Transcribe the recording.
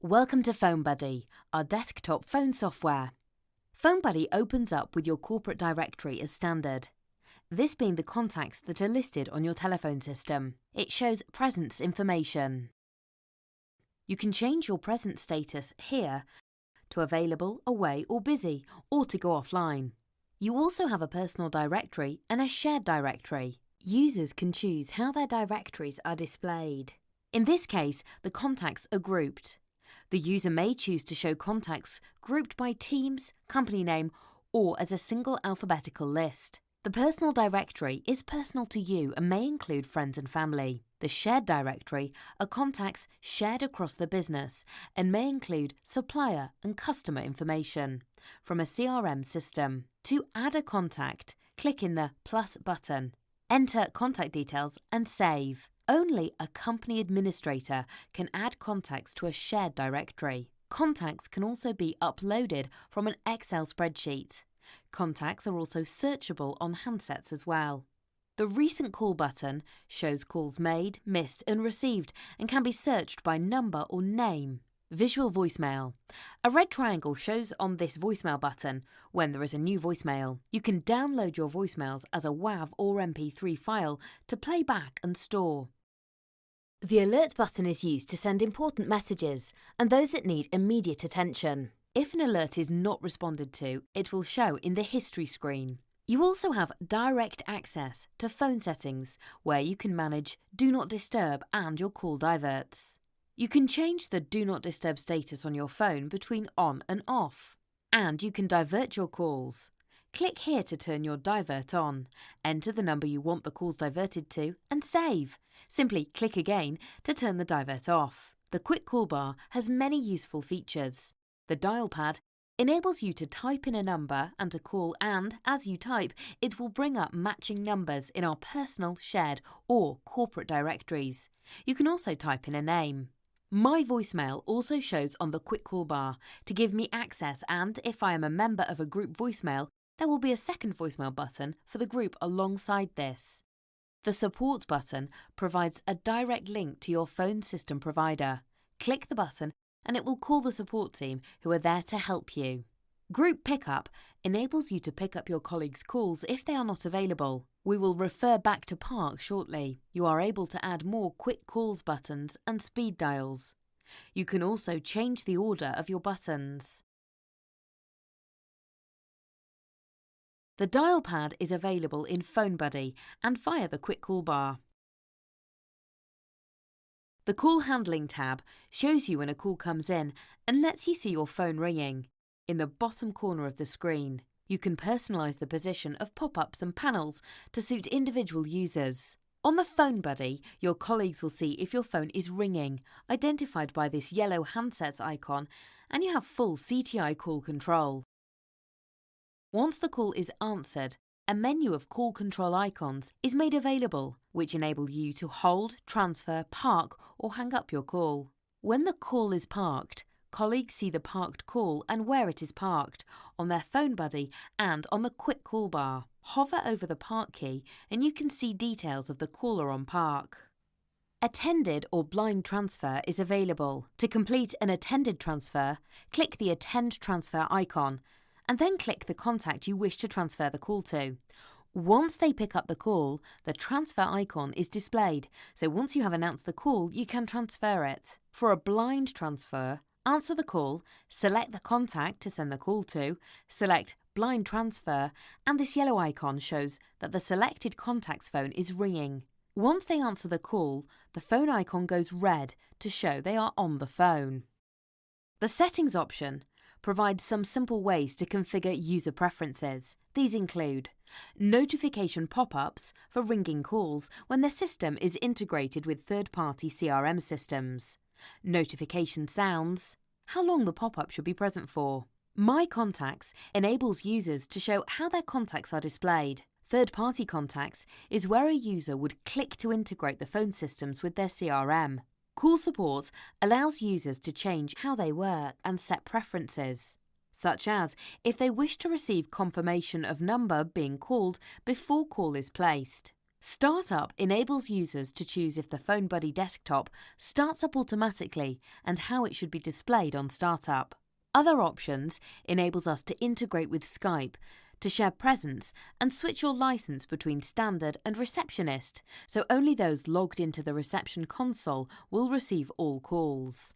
Welcome to Phone Buddy, our desktop phone software. Phone Buddy opens up with your corporate directory as standard, this being the contacts that are listed on your telephone system. It shows presence information. You can change your presence status here to available, away or busy, or to go offline. You also have a personal directory and a shared directory. Users can choose how their directories are displayed. In this case, the contacts are grouped. The user may choose to show contacts grouped by teams, company name, or as a single alphabetical list. The personal directory is personal to you and may include friends and family. The shared directory are contacts shared across the business and may include supplier and customer information from a CRM system. To add a contact, click in the plus button, enter contact details and save. Only a company administrator can add contacts to a shared directory. Contacts can also be uploaded from an Excel spreadsheet. Contacts are also searchable on handsets as well. The Recent Call button shows calls made, missed and received and can be searched by number or name. Visual voicemail. A red triangle shows on this voicemail button when there is a new voicemail. You can download your voicemails as a WAV or MP3 file to play back and store. The Alert button is used to send important messages and those that need immediate attention. If an alert is not responded to, it will show in the history screen. You also have direct access to phone settings, where you can manage Do Not Disturb and your call diverts. You can change the Do Not Disturb status on your phone between on and off. And you can divert your calls. Click here to turn your divert on, enter the number you want the calls diverted to and save. Simply click again to turn the divert off. The quick call bar has many useful features. The dial pad enables you to type in a number and a call and, as you type, it will bring up matching numbers in our personal, shared or corporate directories. You can also type in a name. My voicemail also shows on the quick call bar to give me access, and if I am a member of a group voicemail, there will be a second voicemail button for the group alongside this. The support button provides a direct link to your phone system provider. Click the button and it will call the support team who are there to help you. Group Pickup enables you to pick up your colleagues' calls if they are not available. We will refer back to Park shortly. You are able to add more quick calls buttons and speed dials. You can also change the order of your buttons. The dial pad is available in Phone Buddy and via the quick call bar. The Call Handling tab shows you when a call comes in and lets you see your phone ringing. In the bottom corner of the screen, you can personalise the position of pop-ups and panels to suit individual users. On the Phone Buddy, your colleagues will see if your phone is ringing, identified by this yellow handsets icon, and you have full CTI call control. Once the call is answered, a menu of call control icons is made available, which enable you to hold, transfer, park or hang up your call. When the call is parked, colleagues see the parked call and where it is parked on their Phone Buddy and on the quick call bar. Hover over the park key and you can see details of the caller on park. Attended or blind transfer is available. To complete an attended transfer, click the Attend Transfer icon and then click the contact you wish to transfer the call to. Once they pick up the call, the transfer icon is displayed, so once you have announced the call, you can transfer it. For a blind transfer, answer the call, select the contact to send the call to, select Blind Transfer, and this yellow icon shows that the selected contact's phone is ringing. Once they answer the call, the phone icon goes red to show they are on the phone. The Settings option provides some simple ways to configure user preferences. These include notification pop-ups for ringing calls when the system is integrated with third-party CRM systems, notification sounds, how long the pop-up should be present for. My Contacts enables users to show how their contacts are displayed. Third-party contacts is where a user would click to integrate the phone systems with their CRM. Call Support allows users to change how they work and set preferences, such as if they wish to receive confirmation of number being called before call is placed. Startup enables users to choose if the PhoneBuddy desktop starts up automatically and how it should be displayed on startup. Other options enables us to integrate with Skype, to share presence and switch your license between standard and receptionist, so only those logged into the reception console will receive all calls.